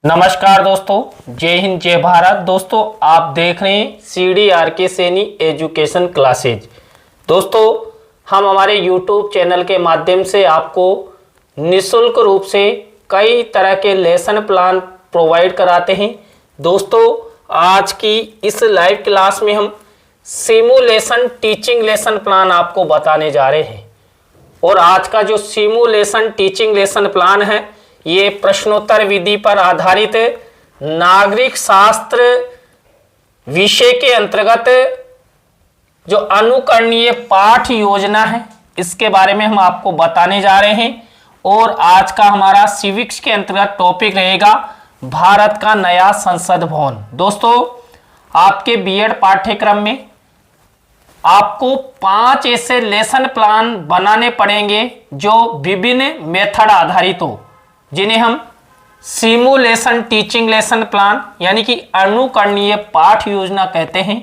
नमस्कार दोस्तों, जय हिंद जय भारत। दोस्तों आप देख रहे हैं CDRK सैनी एजुकेशन क्लासेज। दोस्तों हम हमारे YouTube चैनल के माध्यम से आपको निःशुल्क रूप से कई तरह के लेसन प्लान प्रोवाइड कराते हैं। दोस्तों आज की इस लाइव क्लास में हम सिमुलेशन टीचिंग लेसन प्लान आपको बताने जा रहे हैं। और आज का जो सिमुलेशन टीचिंग लेसन प्लान है ये प्रश्नोत्तर विधि पर आधारित नागरिक शास्त्र विषय के अंतर्गत जो अनुकरणीय पाठ योजना है इसके बारे में हम आपको बताने जा रहे हैं। और आज का हमारा सिविक्स के अंतर्गत टॉपिक रहेगा भारत का नया संसद भवन। दोस्तों आपके बीएड पाठ्यक्रम में आपको 5 ऐसे लेसन प्लान बनाने पड़ेंगे जो विभिन्न मेथड आधारित हो, जिन्हें हम सिमुलेशन टीचिंग लेसन प्लान यानी कि अनुकरणीय पाठ योजना कहते हैं।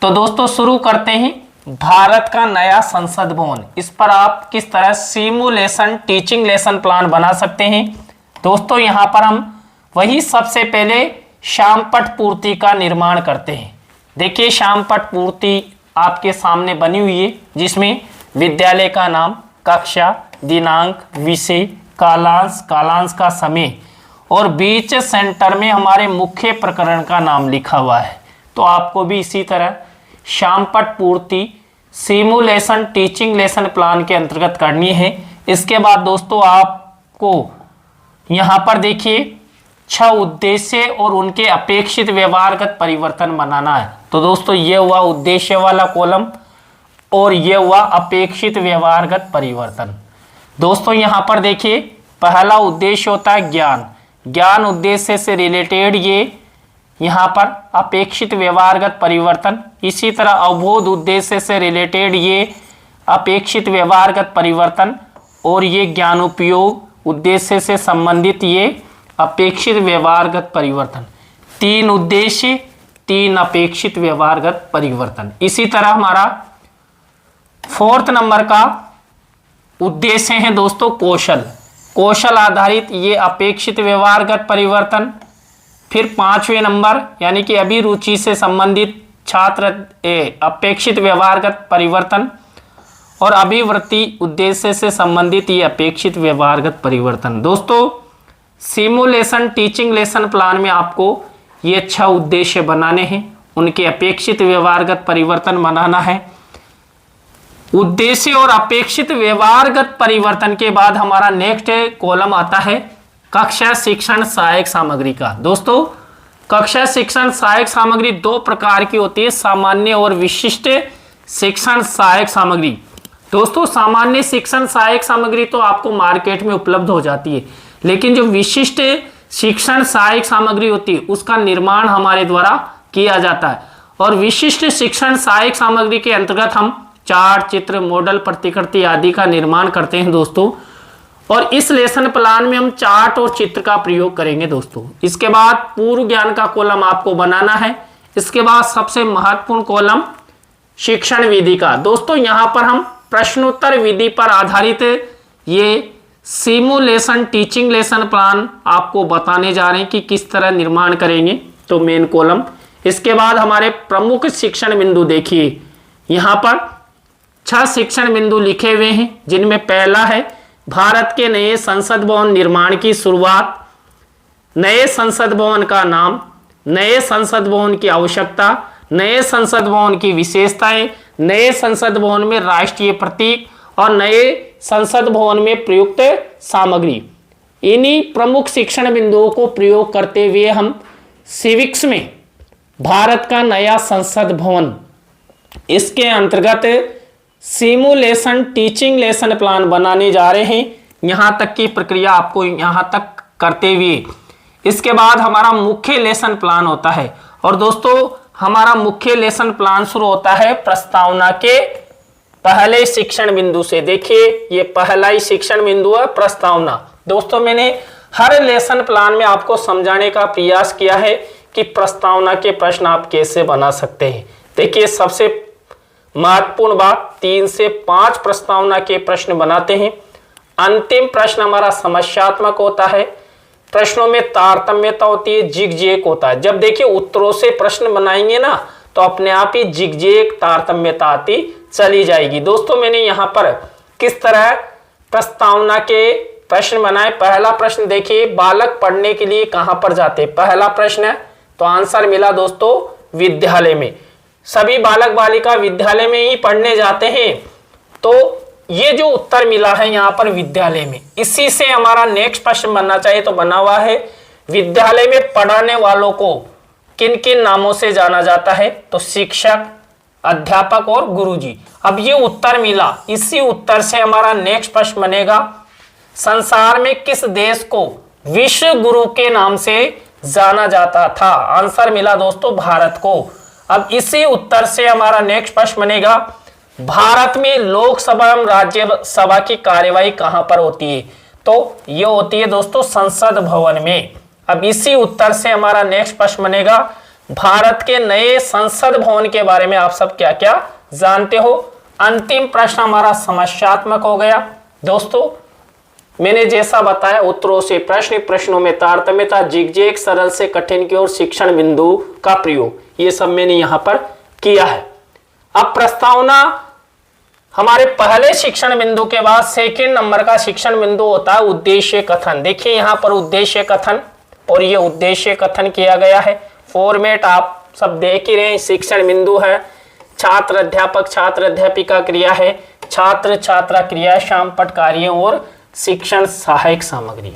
तो दोस्तों शुरू करते हैं भारत का नया संसद भवन। इस पर आप किस तरह सिमुलेशन टीचिंग लेसन प्लान बना सकते हैं। दोस्तों यहाँ पर हम वही सबसे पहले श्यामपट्ट पूर्ति का निर्माण करते हैं। देखिए श्यामपट्ट पूर्ति आपके सामने बनी हुई है, जिसमें विद्यालय का नाम, कक्षा, दिनांक, विषय, कालांश का समय और बीच सेंटर में हमारे मुख्य प्रकरण का नाम लिखा हुआ है। तो आपको भी इसी तरह श्यामपट्ट पूर्ति सिमुलेशन टीचिंग लेसन प्लान के अंतर्गत करनी है। इसके बाद दोस्तों आपको यहाँ पर देखिए 6 उद्देश्य और उनके अपेक्षित व्यवहारगत परिवर्तन बनाना है। तो दोस्तों ये हुआ उद्देश्य वाला कॉलम और ये हुआ अपेक्षित व्यवहारगत परिवर्तन। दोस्तों यहाँ पर देखिए पहला उद्देश्य होता है ज्ञान उद्देश्य से रिलेटेड ये यहाँ पर अपेक्षित व्यवहारगत परिवर्तन। इसी तरह अवबोध उद्देश्य से रिलेटेड ये अपेक्षित व्यवहारगत परिवर्तन और ये ज्ञानोपयोग उद्देश्य से संबंधित ये अपेक्षित व्यवहारगत परिवर्तन। 3 उद्देश्य 3 अपेक्षित व्यवहारगत परिवर्तन। इसी तरह हमारा 4th नंबर का उद्देश्य है दोस्तों कौशल आधारित ये अपेक्षित व्यवहारगत परिवर्तन। फिर 5वें नंबर यानी कि अभिरुचि से संबंधित छात्र अपेक्षित व्यवहारगत परिवर्तन और अभिवृत्ति उद्देश्य से संबंधित ये अपेक्षित व्यवहारगत परिवर्तन। दोस्तों सिमुलेशन टीचिंग लेसन प्लान में आपको ये 6 उद्देश्य बनाने हैं, उनके अपेक्षित व्यवहारगत परिवर्तन बनाना है। उद्देश्य और अपेक्षित व्यवहारगत परिवर्तन के बाद हमारा नेक्स्ट कॉलम आता है कक्षा शिक्षण सहायक सामग्री का। दोस्तों कक्षा शिक्षण सहायक सामग्री 2 प्रकार की होती है, सामान्य और विशिष्ट शिक्षण सहायक सामग्री। दोस्तों सामान्य शिक्षण सहायक सामग्री तो आपको मार्केट में उपलब्ध हो जाती है, लेकिन जो विशिष्ट शिक्षण सहायक सामग्री होती है उसका निर्माण हमारे द्वारा किया जाता है। और विशिष्ट शिक्षण सहायक सामग्री के अंतर्गत हम चार्ट, चित्र, मॉडल, प्रतिकृति आदि का निर्माण करते हैं दोस्तों। और इस लेसन प्लान में हम चार्ट और चित्र का प्रयोग करेंगे दोस्तों। इसके बाद पूर्व ज्ञान का कॉलम आपको बनाना है। इसके बाद सबसे महत्वपूर्ण कॉलम शिक्षण विधि का। दोस्तों यहाँ पर हम प्रश्नोत्तर विधि पर आधारित ये सिमुलेशन टीचिंग लेसन प्लान आपको बताने जा रहे हैं कि किस तरह निर्माण करेंगे। तो मेन कॉलम। इसके बाद हमारे प्रमुख शिक्षण बिंदु देखिए, यहाँ पर 6 शिक्षण बिंदु लिखे हुए हैं, जिनमें पहला है भारत के नए संसद भवन निर्माण की शुरुआत, नए संसद भवन का नाम, नए संसद भवन की आवश्यकता, नए संसद भवन की विशेषताएं, नए संसद भवन में राष्ट्रीय प्रतीक और नए संसद भवन में प्रयुक्त सामग्री। इन्हीं प्रमुख शिक्षण बिंदुओं को प्रयोग करते हुए हम सिविक्स में भारत का नया संसद भवन इसके अंतर्गत सिमुलेशन टीचिंग लेसन प्लान बनाने जा रहे हैं। यहाँ तक की प्रक्रिया आपको यहाँ तक करते हुए इसके बाद हमारा मुख्य लेसन प्लान होता है। और दोस्तों हमारा मुख्य लेसन प्लान शुरू होता है प्रस्तावना के पहले शिक्षण बिंदु से। देखिए ये पहला ही शिक्षण बिंदु है प्रस्तावना। दोस्तों मैंने हर लेसन प्लान में आपको समझाने का प्रयास किया है कि प्रस्तावना के प्रश्न आप कैसे बना सकते हैं। देखिए सबसे महत्वपूर्ण बात 3 से 5 प्रस्तावना के प्रश्न बनाते हैं। अंतिम प्रश्न हमारा समस्यात्मक होता है। प्रश्नों में तारतम्यता होती है, जिगजैग होता है। जब देखिए उत्तरों से प्रश्न बनाएंगे ना तो अपने आप ही जिगजैग तारतम्यता आती चली जाएगी। दोस्तों मैंने यहाँ पर किस तरह प्रस्तावना के प्रश्न बनाए। पहला प्रश्न देखिए, बालक पढ़ने के लिए कहाँ पर जाते, पहला प्रश्न है तो आंसर मिला दोस्तों विद्यालय में। सभी बालक बालिका विद्यालय में ही पढ़ने जाते हैं, तो ये जो उत्तर मिला है यहाँ पर विद्यालय में, इसी से हमारा नेक्स्ट प्रश्न बनना चाहिए। तो बना हुआ है विद्यालय में पढ़ाने वालों को किन किन नामों से जाना जाता है, तो शिक्षक, अध्यापक और गुरुजी। अब ये उत्तर मिला, इसी उत्तर से हमारा नेक्स्ट प्रश्न बनेगा, संसार में किस देश को विश्व गुरु के नाम से जाना जाता था। आंसर मिला दोस्तों भारत को। अब इसी उत्तर से हमारा नेक्स्ट प्रश्न बनेगा, भारत में लोकसभा एवं राज्यसभा की कार्यवाही कहां पर होती है, तो ये होती है दोस्तों संसद भवन में। अब इसी उत्तर से हमारा नेक्स्ट प्रश्न बनेगा, भारत के नए संसद भवन के बारे में आप सब क्या क्या जानते हो। अंतिम प्रश्न हमारा समस्यात्मक हो गया। दोस्तों मैंने जैसा बताया उत्तरों से प्रश्न, प्रश्नों में तारतम्यता, जिगजैग, सरल से कठिन की ओर, शिक्षण बिंदु का प्रयोग, ये सब मैंने यहां पर किया है। अब प्रस्तावना हमारे पहले शिक्षण बिंदु के बाद सेकंड नंबर का शिक्षण बिंदु होता है उद्देश्य कथन। देखिए यहाँ पर उद्देश्य कथन, और ये उद्देश्य कथन किया गया है। फॉर्मेट आप सब देख ही रहे हैं, शिक्षण बिंदु है, छात्र अध्यापक छात्र अध्यापिका क्रिया है, छात्र छात्रा क्रिया, शामपट कार्य और शिक्षण सहायक सामग्री।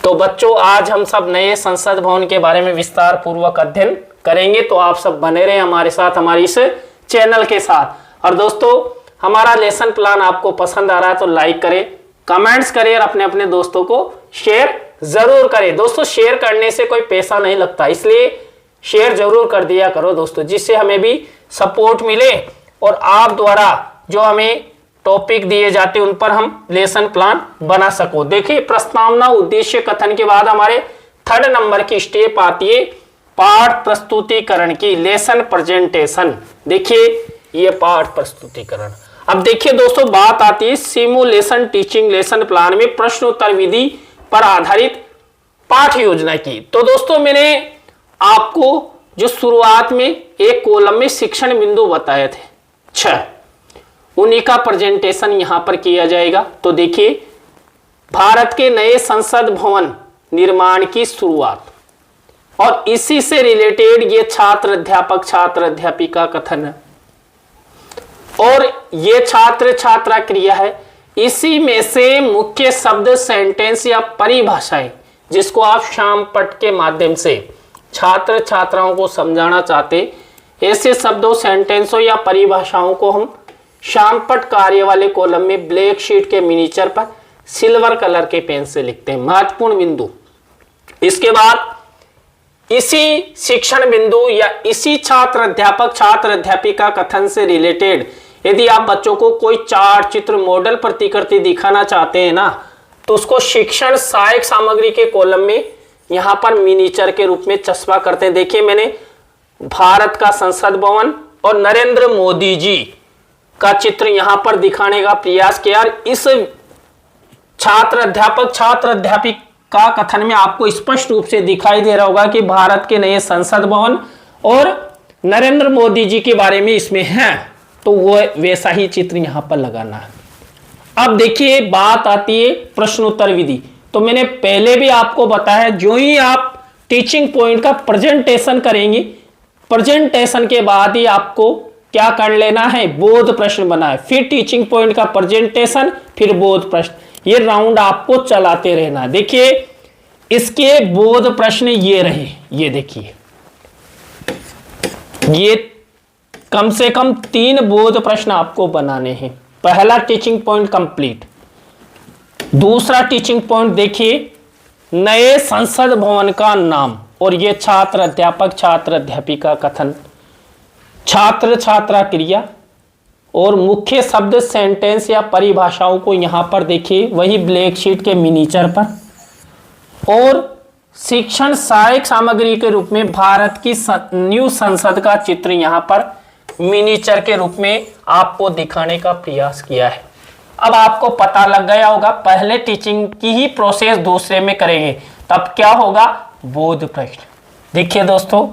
तो बच्चों आज हम सब नए संसद भवन के बारे में विस्तार पूर्वक अध्ययन करेंगे, तो आप सब बने रहे हमारे साथ, हमारी इस चैनल के साथ। और दोस्तों हमारा लेसन प्लान आपको पसंद आ रहा है तो लाइक करें, कमेंट्स करें और अपने अपने दोस्तों को शेयर जरूर करें। दोस्तों शेयर करने से कोई पैसा नहीं लगता, इसलिए शेयर जरूर कर दिया करो दोस्तों, जिससे हमें भी सपोर्ट मिले और आप द्वारा जो हमें टॉपिक दिए जाते हैं उन पर हम लेसन प्लान बना सको। देखिए प्रस्तावना उद्देश्य कथन के बाद हमारे थर्ड नंबर की स्टेप आती है पाठ प्रस्तुतिकरण की, लेसन प्रेजेंटेशन। देखिए ये पाठ प्रस्तुतिकरण। अब देखिए दोस्तों बात आती है सिमुलेशन टीचिंग लेसन प्लान में प्रश्नोत्तर विधि पर आधारित पाठ योजना की। तो दोस्तों मैंने आपको जो शुरुआत में एक कॉलम में शिक्षण बिंदु बताए थे 6, उन्हीं का प्रेजेंटेशन यहां पर किया जाएगा। तो देखिए भारत के नए संसद भवन निर्माण की शुरुआत और इसी से रिलेटेड ये छात्र अध्यापक छात्र अध्यापिका कथन है और ये छात्र छात्रा क्रिया है। इसी में से मुख्य शब्द सेंटेंस या परिभाषाएं जिसको आप शामपट के माध्यम से छात्र छात्राओं को समझाना चाहते, ऐसे शब्दों सेंटेंसों या परिभाषाओं को हम शामपट कार्य वाले कॉलम में ब्लैक शीट के मिनीचर पर सिल्वर कलर के पेन से लिखते हैं। महत्वपूर्ण बिंदु। इसके बाद इसी शिक्षण बिंदु या इसी छात्र अध्यापक छात्र अध्यापिका कथन से रिलेटेड यदि आप बच्चों को कोई चार्ट चित्र मॉडल प्रतिकृति दिखाना चाहते हैं ना, तो उसको शिक्षण सहायक सामग्री के कॉलम में यहां पर मिनीचर के रूप में चस्पा करते हैं। देखिए मैंने भारत का संसद भवन और नरेंद्र मोदी जी का चित्र यहां पर दिखाने का प्रयास किया। इस छात्र अध्यापक छात्र अध्यापिका कथन में आपको स्पष्ट रूप से दिखाई दे रहा होगा कि भारत के नए संसद भवन और नरेंद्र मोदी जी के बारे में इसमें है, तो वो वैसा ही चित्र यहां पर लगाना है। अब देखिए बात आती है प्रश्नोत्तर विधि। तो मैंने पहले भी आपको बताया, जो ही आप टीचिंग पॉइंट का प्रेजेंटेशन करेंगे, प्रेजेंटेशन के बाद ही आपको क्या कर लेना है, बोध प्रश्न बनाए, फिर टीचिंग पॉइंट का प्रेजेंटेशन, फिर बोध प्रश्न, ये राउंड आपको चलाते रहना। देखिए इसके बोध प्रश्न ये रहे, ये देखिए ये कम से कम 3 बोध प्रश्न आपको बनाने हैं। पहला टीचिंग पॉइंट कंप्लीट, दूसरा टीचिंग पॉइंट देखिए नए संसद भवन का नाम और ये छात्र अध्यापक छात्र अध्यापिका कथन, छात्र छात्रा क्रिया और मुख्य शब्द सेंटेंस या परिभाषाओं को यहां पर देखिए वही ब्लैक शीट के मिनीचर पर, और शिक्षण सहायक सामग्री के रूप में भारत की न्यू संसद का चित्र यहां पर मिनीचर के रूप में आपको दिखाने का प्रयास किया है। अब आपको पता लग गया होगा, पहले टीचिंग की ही प्रोसेस दूसरे में करेंगे, तब क्या होगा, बोध प्रश्न। देखिए दोस्तों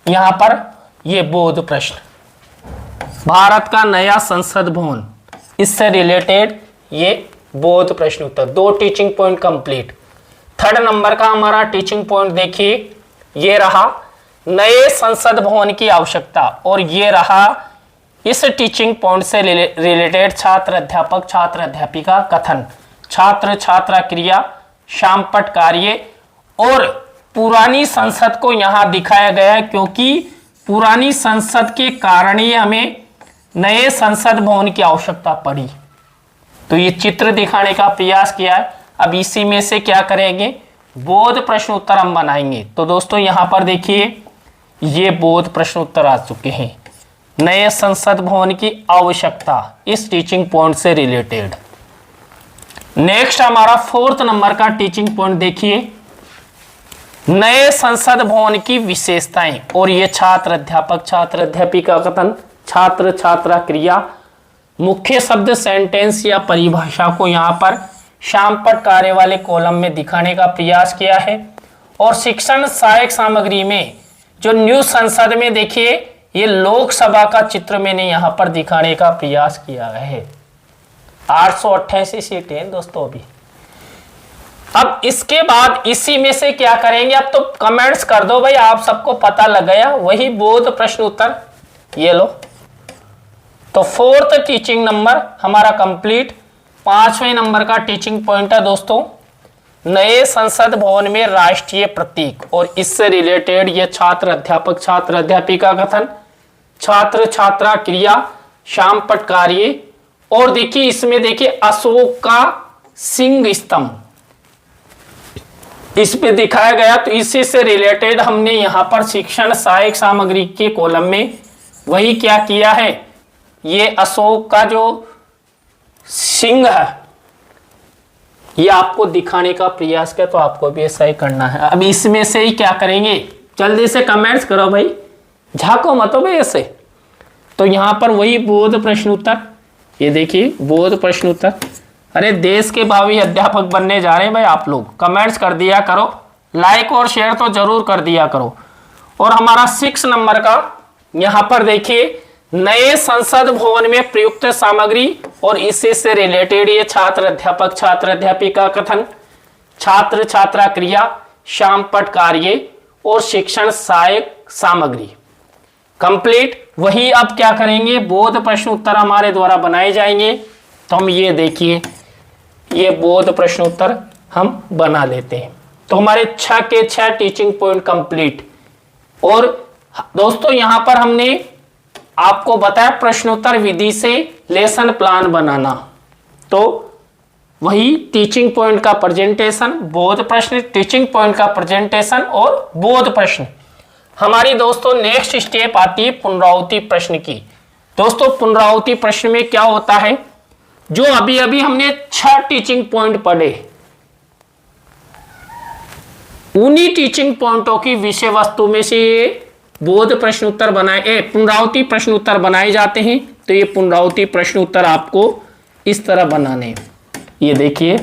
यहां पर ये बोध प्रश्न, भारत का नया संसद भवन, इससे रिलेटेड ये बोध प्रश्न उत्तर, 2 teaching point complete. Third number का हमारा टीचिंग पॉइंट देखिए, ये रहा नए संसद भवन की आवश्यकता, और ये रहा इस टीचिंग पॉइंट से रिलेटेड छात्र अध्यापक छात्र अध्यापिका कथन, छात्र छात्रा क्रिया, शामपट कार्य, और पुरानी संसद को यहां दिखाया गया है क्योंकि पुरानी संसद के कारण ही हमें नए संसद भवन की आवश्यकता पड़ी। तो ये चित्र दिखाने का प्रयास किया है। अब इसी में से क्या करेंगे, बोध प्रश्न उत्तर हम बनाएंगे। तो दोस्तों यहां पर देखिए ये बोध प्रश्न उत्तर आ चुके हैं, नए संसद भवन की आवश्यकता इस टीचिंग पॉइंट से रिलेटेड। नेक्स्ट हमारा 4th नंबर का टीचिंग पॉइंट देखिए, नए संसद भवन की विशेषताएं, और ये छात्र अध्यापक छात्र अध्यापिका कथन, छात्र छात्रा क्रिया, मुख्य शब्द सेंटेंस या परिभाषा को यहां पर शामपट कार्य वाले कॉलम में दिखाने का प्रयास किया है। और शिक्षण सहायक सामग्री में जो न्यू संसद में देखिए ये लोकसभा का चित्र मैंने यहां पर दिखाने का प्रयास किया है। 888 सीटें हैं दोस्तों अभी। अब इसके बाद इसी में से क्या करेंगे, अब तो कमेंट्स कर दो भाई, आप सबको पता लग गया, वही बोध प्रश्न उत्तर, ये लो। तो 4th टीचिंग नंबर हमारा कंप्लीट। 5वें नंबर का टीचिंग पॉइंट है दोस्तों, नए संसद भवन में राष्ट्रीय प्रतीक, और इससे रिलेटेड ये छात्र अध्यापक छात्र अध्यापिका कथन, छात्र छात्रा क्रिया, शामपट कार्य, और देखिए इसमें देखिए अशोक का सिंह स्तंभ इस पे दिखाया गया। तो इसी से रिलेटेड हमने यहां पर शिक्षण सहायक सामग्री के कॉलम में वही क्या किया है, ये अशोक का जो सिंह है ये आपको दिखाने का प्रयास किया, तो आपको भी ऐसा ही करना है। अब इसमें से ही क्या करेंगे, जल्दी से कमेंट्स करो भाई, झाको मत भाई ऐसे। तो यहां पर वही बोध प्रश्न उत्तर, ये देखिए बोध प्रश्न उत्तर। अरे देश के भावी अध्यापक बनने जा रहे हैं भाई आप लोग, कमेंट्स कर दिया करो, लाइक और शेयर तो जरूर कर दिया करो। और हमारा 6 नंबर का यहां पर देखिए, नए संसद भवन में प्रयुक्त सामग्री, और इसी से रिलेटेड ये छात्र अध्यापक छात्र अध्यापिका कथन, छात्र छात्रा क्रिया, शामपट कार्य, और शिक्षण सहायक सामग्री कंप्लीट। वही अब क्या करेंगे, बोध प्रश्न उत्तर हमारे द्वारा बनाए जाएंगे। तो हम ये देखिए ये बोध प्रश्न उत्तर हम बना लेते हैं। तो हमारे 6 के 6 टीचिंग पॉइंट कंप्लीट। और दोस्तों यहां पर हमने आपको बताया प्रश्नोत्तर विधि से लेसन प्लान बनाना। तो वही टीचिंग पॉइंट का प्रेजेंटेशन, बोध प्रश्न, टीचिंग पॉइंट का प्रेजेंटेशन और बोध प्रश्न। हमारी दोस्तों नेक्स्ट स्टेप आती है पुनरावृत्ति प्रश्न की। दोस्तों पुनरावृत्ति प्रश्न में क्या होता है, जो अभी अभी हमने 6 टीचिंग पॉइंट पढ़े, उन्हीं टीचिंग पॉइंटों की विषय वस्तु में से बोध प्रश्न उत्तर बनाए, पुनरावृत्ति प्रश्न उत्तर बनाए जाते हैं। तो ये पुनरावृत्ति प्रश्न उत्तर आपको इस तरह बनाने हैं, ये देखिए।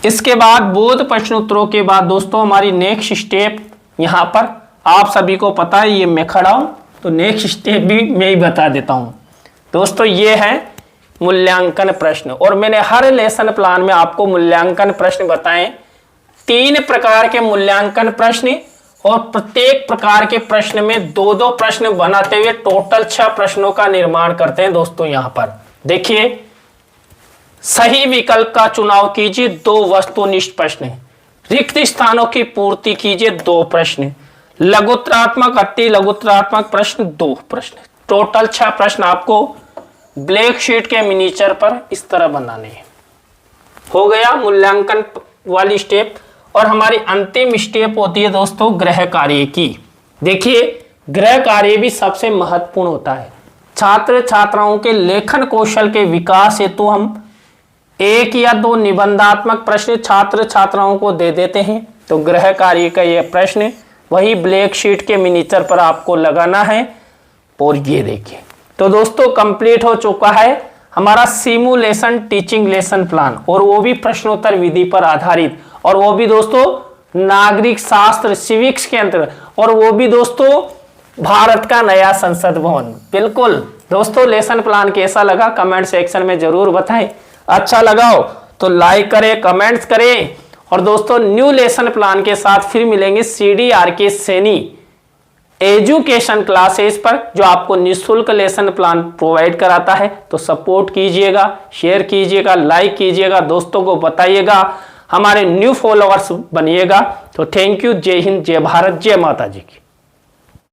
इसके बाद बोध प्रश्न उत्तरों के बाद दोस्तों हमारी नेक्स्ट स्टेप, यहां पर आप सभी को पता है ये मैं खड़ा हूं, तो नेक्स्ट स्टेप भी मैं ही बता देता हूं। दोस्तों ये है मूल्यांकन प्रश्न, और मैंने हर लेसन प्लान में आपको मूल्यांकन प्रश्न बताएं। 3 प्रकार के मूल्यांकन प्रश्न, और प्रत्येक प्रकार के प्रश्न में 2-2 प्रश्न बनाते हुए टोटल 6 प्रश्नों का निर्माण करते हैं। दोस्तों यहां पर देखिए, सही विकल्प का चुनाव कीजिए 2 वस्तुनिष्ठ प्रश्न, रिक्त स्थानों की पूर्ति कीजिए 2 प्रश्न, लघुत्तरात्मक अति लघुत्तरात्मक प्रश्न 2 प्रश्न। टोटल 6 प्रश्न आपको ब्लैक शीट के मिनीचर पर इस तरह बनाने हैं। हो गया मूल्यांकन वाली स्टेप। और हमारी अंतिम स्टेप होती है दोस्तों गृह कार्य की। देखिए गृह कार्य भी सबसे महत्वपूर्ण होता है। छात्र छात्राओं के लेखन कौशल के विकास हेतु हम 1 या 2 निबंधात्मक प्रश्न छात्र छात्राओं को दे देते हैं। तो गृह कार्य का यह प्रश्न वही ब्लैक शीट के मिनीचर पर आपको लगाना है। और ये देखिए, तो दोस्तों कंप्लीट हो चुका है हमारा सिमुलेशन टीचिंग लेसन प्लान, और वो भी प्रश्नोत्तर विधि पर आधारित, और वो भी दोस्तों नागरिक शास्त्र सिविक्स के अंतर्गत, और वो भी दोस्तों भारत का नया संसद भवन। बिल्कुल दोस्तों, लेसन प्लान कैसा लगा कमेंट सेक्शन में जरूर बताएं। अच्छा लगा हो तो लाइक करें, कमेंट्स करें, और दोस्तों न्यू लेसन प्लान के साथ फिर मिलेंगे CDRK सैनी एजुकेशन क्लासेस पर, जो आपको निःशुल्क लेसन प्लान प्रोवाइड कराता है। तो सपोर्ट कीजिएगा, शेयर कीजिएगा, लाइक कीजिएगा, दोस्तों को बताइएगा, हमारे न्यू फॉलोअर्स बनिएगा। तो थैंक यू। जय हिंद, जय भारत, जय माता जी की।